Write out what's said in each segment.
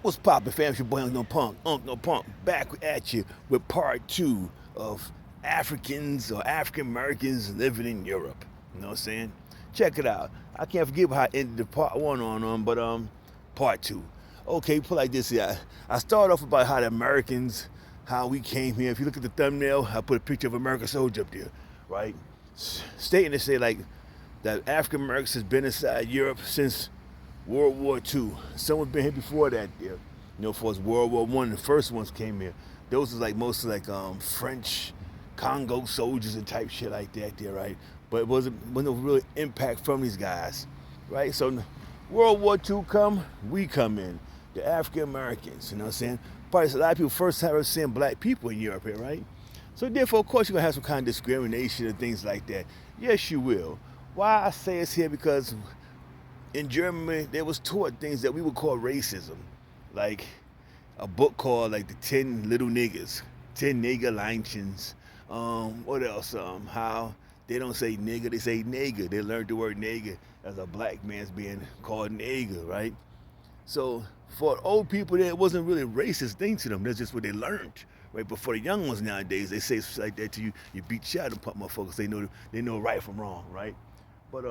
What's poppin', fam? It's your boy Unc No Punk, back at you with part two of Africans or African Americans living in Europe. You know what I'm saying? Check it out. I can't forget how I ended the part one on, but part two. Okay, put like this here. I start off about how the Americans, how we came here. If you look at the thumbnail, I put a picture of American soldier up there, right? Stating to say like that African Americans has been inside Europe since World War II. Someone's been here before that there. You know, for us World War I, the first ones came here. Those was like mostly like French Congo soldiers and type shit like that there, right? But it wasn't no real impact from these guys, right? So World War II come, we come in. The African Americans, you know what I'm saying? Probably a lot of people first time ever seeing black people in Europe here, right? So therefore, of course, you're gonna have some kind of discrimination and things like that. Yes, you will. Why I say it's here because in Germany, they was taught things that we would call racism, like a book called like the 10 Little Niggers, 10 Nigger Leinchens. What else? How they don't say nigger, they say nigger. They learned the word nigger as a black man's being called nigger, right? So for old people, there wasn't really a racist thing to them. That's just what they learned, right? But for the young ones nowadays, they say stuff like that to you. You beat shot and pump motherfuckers. They know right from wrong, right? But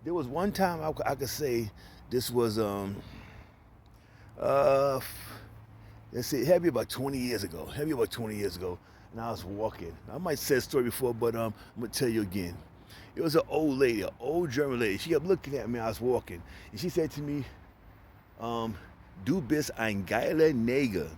there was one time I could say this was let's see, it had to be about 20 years ago. And I was walking. I might have said the story before, but I'm gonna tell you again. It was an old lady, an old German lady. She kept looking at me. I was walking, and she said to me, "Du bist ein geiler Neger."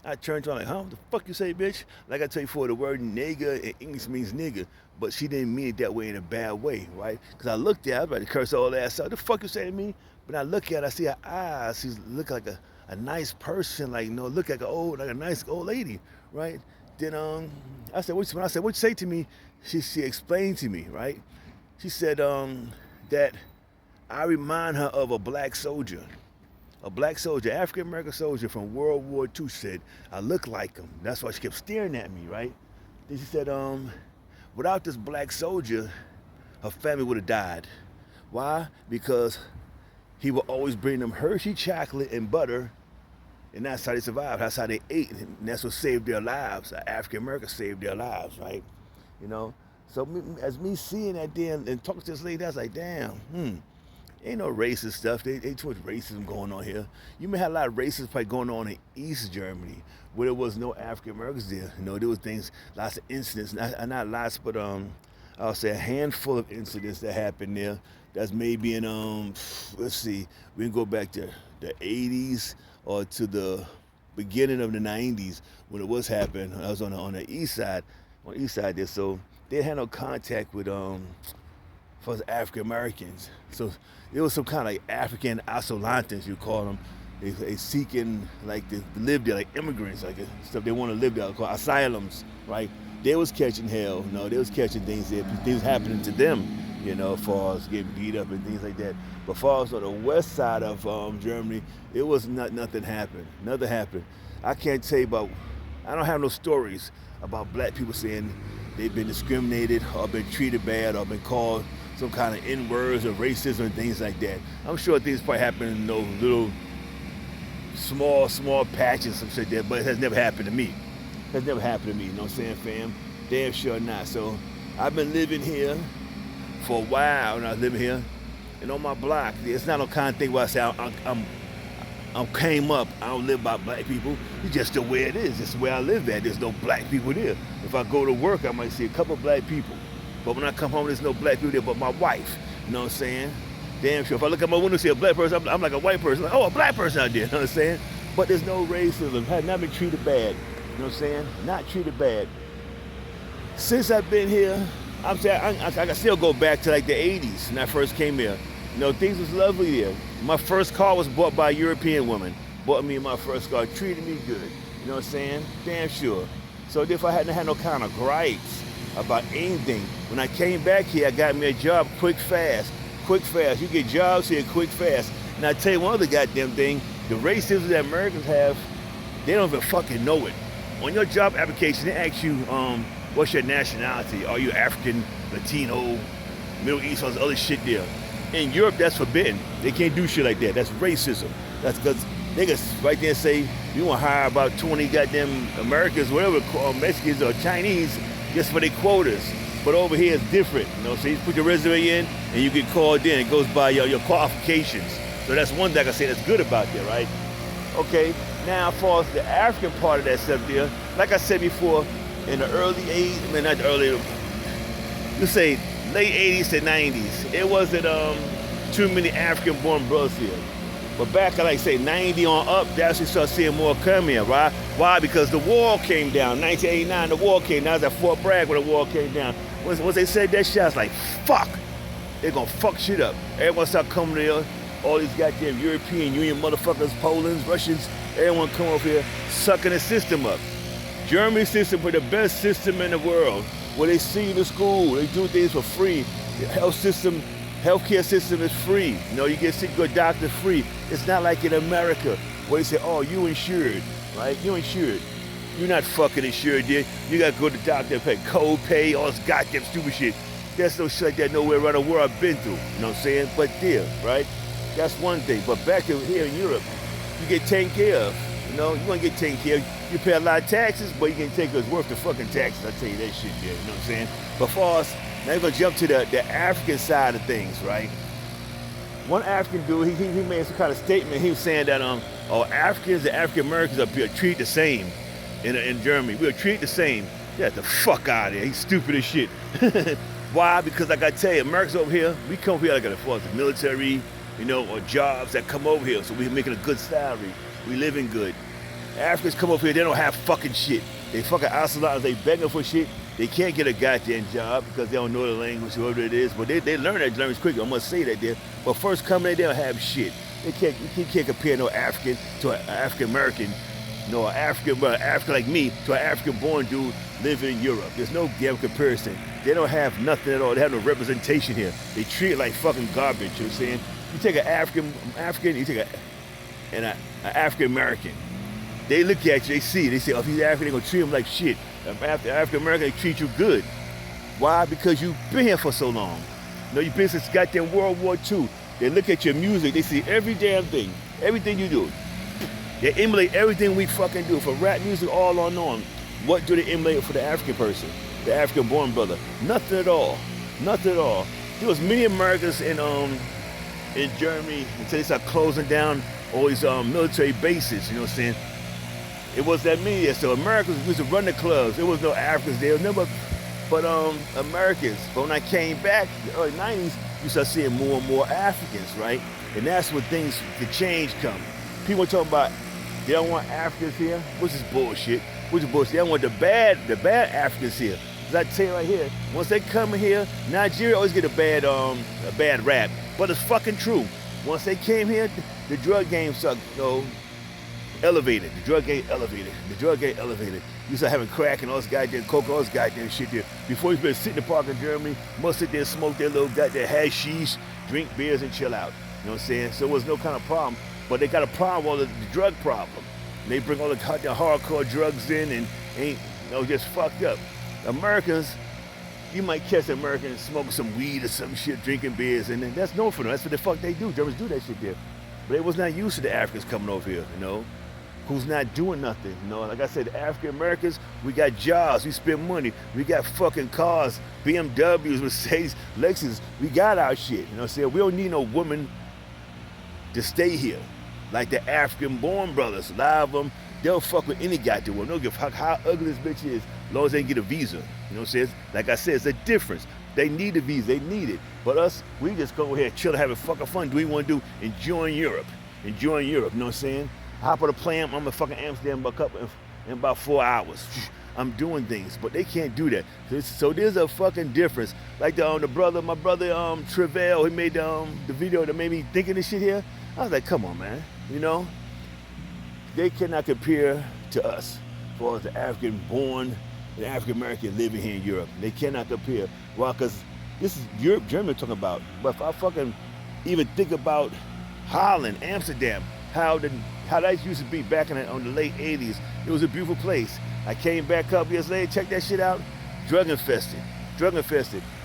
I turned to her like, huh? What the fuck you say, bitch? Like I tell you before, the word nigger in English means nigger, but she didn't mean it that way in a bad way, right? Because I looked at her, I was about to curse her old ass out. The fuck you say to me? But I look at her, I see her eyes. She look like a nice person, like, you know, look like a nice old lady, right? Then I said, what you say to me? She explained to me, right? She said that I remind her of a black soldier. A black soldier, African American soldier from World War II said, I look like him. That's why she kept staring at me, right? Then she said, without this black soldier, her family would have died. Why? Because he would always bring them Hershey chocolate and butter, and that's how they survived. That's how they ate, and that's what saved their lives. African Americans saved their lives, right? You know? So as me seeing that then and talking to this lady, I was like, damn, ain't no racist stuff. They too much racism going on here. You may have a lot of racism probably going on in East Germany, where there was no African Americans there. You know, there was things, lots of incidents, not lots, but I'll say a handful of incidents that happened there. That's maybe in let's see, we can go back to the 80s or to the beginning of the 90s when it was happening. I was on the east side there, so they had no contact with for African Americans. So it was some kind of like African isolantans, you call them. They seeking like to live there, like immigrants, like stuff they want to live there, called asylums, right? They was catching hell, you know, they was catching things there, things happening to them, you know, as far as getting beat up and things like that. But far as on the west side of Germany, it was nothing happened. Nothing happened. I can't tell you about, I don't have no stories about black people saying they've been discriminated or been treated bad or been called some kind of N-words or racism and things like that. I'm sure things probably happen in those little small patches and shit there, but it has never happened to me. It has never happened to me, you know what I'm saying, fam? Damn sure not. So I've been living here for a while, and I was living here, and on my block, it's not no kind of thing where I say I'm came up, I don't live by black people. It's just the way it is. It's where I live at. There's no black people there. If I go to work, I might see a couple of black people. But when I come home, there's no black people there but my wife. You know what I'm saying? Damn sure. If I look at my window and see a black person, I'm like a white person. Like, oh, a black person out there. You know what I'm saying? But there's no racism. Have not been treated bad. You know what I'm saying? Not treated bad. Since I've been here, I'm saying I can still go back to like the 80s when I first came here. You know, things was lovely there. My first car was bought by a European woman. Bought me my first car, treated me good. You know what I'm saying? Damn sure. So if I hadn't had no kind of gripes about anything, when I came back here, I got me a job quick, fast. You get jobs here quick, fast. And I tell you one other goddamn thing, the racism that Americans have, they don't even fucking know it. On your job application, they ask you, what's your nationality? Are you African, Latino, Middle East, all this other shit there. In Europe, that's forbidden. They can't do shit like that. That's racism. That's because They can right there say, you want to hire about 20 goddamn Americans, whatever, Mexicans or Chinese, just for their quotas. But over here it's different, you know. So you put your resume in and you get called in. It goes by your qualifications. So that's one thing I can say that's good about that, right? Okay, now as far as the African part of that stuff there, like I said before, in the early 80s, I mean not the early, you say late 80s to 90s, it wasn't too many African-born brothers here. But back, like I say, 90 on up, that's when you start seeing more come here, right? Why? Because the wall came down. 1989, the wall came down. I was at Fort Bragg when the wall came down. Once they said that shit, I was like, fuck. They're gonna fuck shit up. Everyone start coming here. All these goddamn European Union motherfuckers, Poland's, Russians, everyone come over here, sucking the system up. Germany's system was the best system in the world. Where they see you to school, they do things for free. The healthcare system is free. You know, you get sick, go to doctor free. It's not like in America where they say, oh, you insured, right? You insured. You're not fucking insured, dude. You gotta go to the doctor and pay co-pay, all this goddamn stupid shit. There's no shit like that nowhere around the world I've been through, you know what I'm saying? But there, right? That's one thing. But back here in Europe, you get taken care of. You know, you wanna get taken care of. You pay a lot of taxes, but you can take it's worth the fucking taxes. I tell you that shit there, you know what I'm saying? But for us, now we're gonna jump to the African side of things, right? One African dude, he made some kind of statement. He was saying that Africans and African Americans are treated the same in Germany. We are treated the same. Get the fuck out of here. He's stupid as shit. Why? Because like I tell you, Americans over here, we come over here like for the military, you know, or jobs that come over here, so we're making a good salary. We living good. Africans come over here, they don't have fucking shit. They fucking isolate, they begging for shit. They can't get a goddamn job because they don't know the language, whatever it is. But they learn that language quickly. I must say that there. But first coming in, they don't have shit. You can't compare no African to an African American, no African like me to an African born dude living in Europe. There's no damn comparison. They don't have nothing at all. They have no representation here. They treat it like fucking garbage. You know what I'm saying? You take an African, you take an African American. They look at you, they say, oh, if he's African, they're gonna treat him like shit. After African American, they treat you good. Why? Because you've been here for so long. You know, you've been since goddamn World War II. They look at your music, they see every damn thing, everything you do. They emulate everything we fucking do. For rap music, all on. What do they emulate for the African person, the African born brother? Nothing at all. Nothing at all. There was many Americans in Germany until they started closing down all these military bases, you know what I'm saying? It was that many. So Americans used to run the clubs. There was no Africans there. Never, but Americans. But when I came back, the early 90s, you start seeing more and more Africans, right? And that's when things, the change come. People talking about they don't want Africans here, which is bullshit. They don't want the bad Africans here. As I tell you right here, once they come here, Nigeria always get a bad rap. But it's fucking true. Once they came here, the drug game started, elevated. The drug game elevated. You start having crack and all this goddamn coke, all this goddamn shit there. Before you better sit in the park in Germany, must sit there and smoke their little goddamn hashish, drink beers and chill out. You know what I'm saying? So it was no kind of problem. But they got a problem with the drug problem. And they bring all the hardcore drugs in and ain't, just fucked up. Americans, you might catch an American smoking some weed or some shit, drinking beers, and that's known for them. That's what the fuck they do. Germans do that shit there. But they was not used to the Africans coming over here, who's not doing nothing. Like I said, the African Americans, we got jobs, we spend money, we got fucking cars, BMWs, Mercedes, Lexus, we got our shit. You know what I'm saying? We don't need no woman to stay here. Like the African-born brothers, a lot of them, they'll fuck with any goddamn woman. They don't give a fuck how ugly this bitch is, as long as they can get a visa. You know what I'm saying? Like I said, it's a difference. They need a visa, they need it. But us, we just go here, chill, having fucking fun. Do we want to do? Enjoying Europe, you know what I'm saying? Hop on a plane, I'm in fucking Amsterdam in about 4 hours. I'm doing things, but they can't do that. So there's a fucking difference. Like my brother Trevell, he made the video that made me think of this shit here. I was like, come on, man, They cannot compare to us for the African-born, the African-American living here in Europe. They cannot compare. Why? Because this is Europe, Germany talking about. But if I fucking even think about Holland, Amsterdam, how that used to be back in the late 80s, it was a beautiful place. I came back a couple years later, check that shit out, drug infested.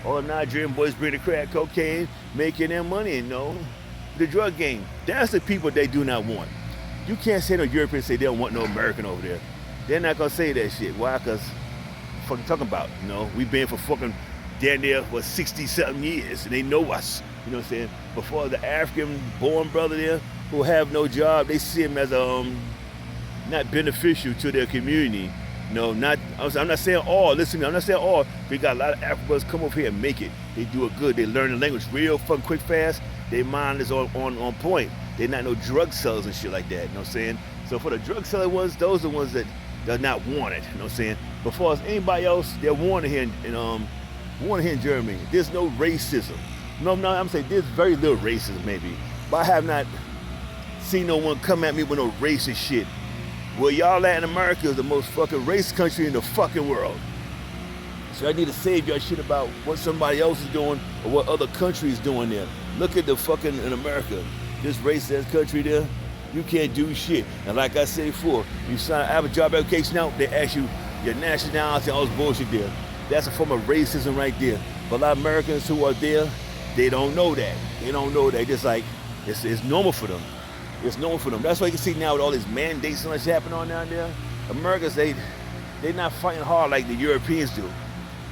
All the Nigerian boys bring the crack cocaine, making their money, the drug game. That's the people they do not want. You can't say no Europeans say they don't want no American over there. They're not gonna say that shit. Why? Cause fucking talking about, you know, we've been for fucking down there for 60-something years, and they know us. You know what I'm saying? Before the African-born brother there who have no job, they see him as not beneficial to their community. No, not. I'm not saying all. Listen to me. I'm not saying all. We got a lot of African brothers come over here and make it. They do it good. They learn the language real fucking quick, fast. Their mind is on point. They're not no drug sellers and shit like that. You know what I'm saying? So for the drug seller ones, those are the ones that are not wanted. You know what I'm saying? But for anybody else, they're wanted here in Germany. There's no racism. No, I'm saying there's very little racism maybe. But I have not seen no one come at me with no racist shit. Well, y'all Latin America is the most fucking racist country in the fucking world. So I need to save y'all shit about what somebody else is doing or what other countries doing there. Look at the fucking, in America, this racist country there, you can't do shit. And like I said before, you have a job application out, they ask you your nationality, all this bullshit there. That's a form of racism right there. But a lot of Americans who are there, they don't know that. They don't know that. Just like, it's normal for them. It's normal for them. That's why you can see now with all these mandates and all that shit happening on down there. Americans, they're not fighting hard like the Europeans do.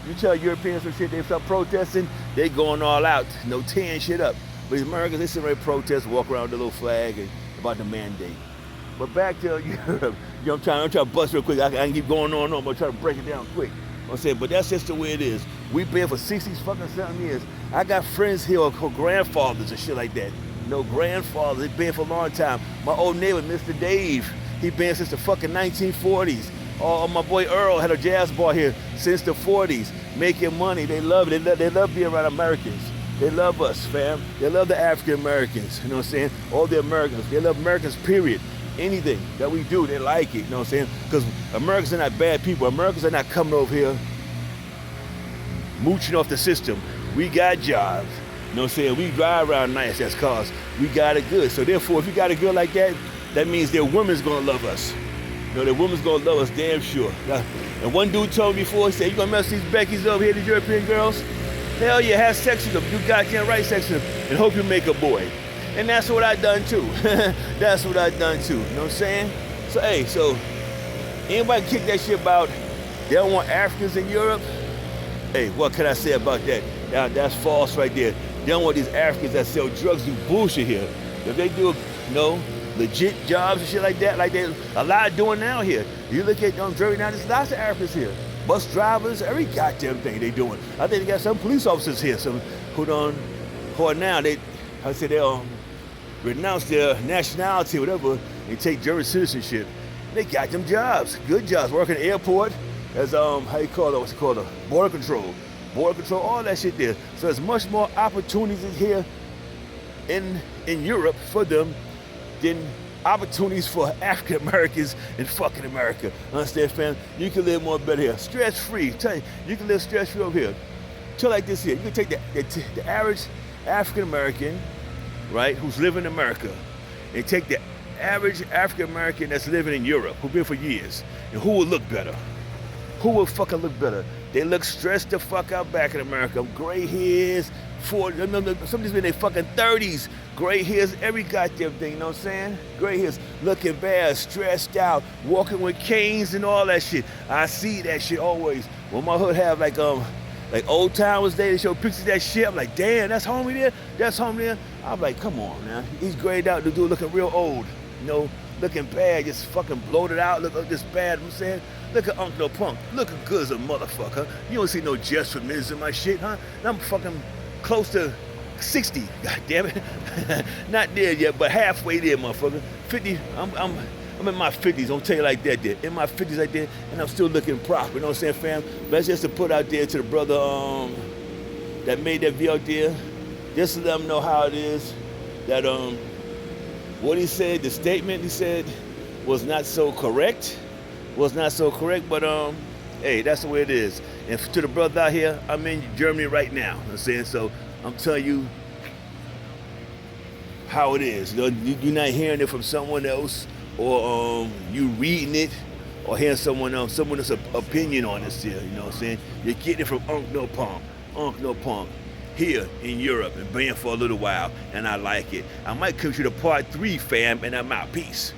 You tell Europeans some shit, they start protesting, they going all out, no tearing shit up. But the Americans, they sit there and protest, walk around with the little flag and about the mandate. But back to Europe, you know, I'm trying to bust real quick. I can keep going on, I'm trying to break it down quick. I'm saying, but that's just the way it is. We've been for 60 fucking 7 years. I got friends here who grandfathers and shit like that. No grandfathers, they've been for a long time. My old neighbor, Mr. Dave, he been since the fucking 1940s. My boy Earl had a jazz bar here since the 40s, making money. They love it. They love being around Americans. They love us, fam. They love the African Americans. You know what I'm saying? All the Americans. They love Americans, period. Anything that we do, they like it. You know what I'm saying? Because Americans are not bad people. Americans are not coming over here mooching off the system. We got jobs. You know what I'm saying? We drive around nice as cars. We got it good. So therefore, if you got it good like that, that means their women's gonna love us. You know, their women's gonna love us, damn sure. And one dude told me before, he said, you gonna mess these Beckys over here, these European girls? Hell yeah, have sex with them. You goddamn right sex with them. And hope you make a boy. And that's what I done too. That's what I done too. You know what I'm saying? So hey, so anybody kick that shit about they don't want Africans in Europe? Hey, what can I say about that? That's false right there. They don't want these Africans that sell drugs do bullshit here. If they do, legit jobs and shit like that, like they a lot doing now here. You look at Germany now, there's lots of Africans here. Bus drivers, every goddamn thing they doing. I think they got some police officers here, some who are now they renounce their nationality, whatever, and take German citizenship. They got them jobs, good jobs, working at the airport as what's it called, border control, all that shit there. So there's much more opportunities here in Europe for them than opportunities for African Americans in fucking America. Understand, fam? You can live more better here, stress free. Tell you, you can live stress free over here. Tell like this here, you can take the average African American, right, who's living in America, and take the average African American that's living in Europe, who's been for years, and who will look better? Who will fucking look better? They look stressed the fuck out back in America. Gray hairs, somebody's been in their fucking 30s. Gray hairs, every goddamn thing, you know what I'm saying? Gray hairs, looking bad, stressed out, walking with canes and all that shit. I see that shit always. When my hood have like old timers day, they show pictures of that shit. I'm like, damn, that's homie there? That's homie there? I'm like, come on, man. He's grayed out, the dude looking real old, looking bad, just fucking bloated out, look this bad, you know what I'm saying? Look at Uncle Punk, looking good as a motherfucker. You don't see no Jess for minutes in my shit, huh? And I'm fucking close to 60, god damn it. Not there yet, but halfway there, motherfucker. 50, I'm in my 50s, don't tell you like that there. In my 50s like that, and I'm still looking proper, you know what I'm saying, fam? That's just to put out there to the brother that made that video out there, just to let them know how it is, that what he said, the statement he said was not so correct, but hey, that's the way it is. And to the brother out here, I'm in Germany right now, you know what I'm saying? So I'm telling you how it is. You're not hearing it from someone else, or you reading it, or hearing someone else's opinion on this here, you know what I'm saying? You're getting it from Uncle Punk, here in Europe, and been for a little while, and I like it. I might come to the part 3, fam, and I'm out. Peace.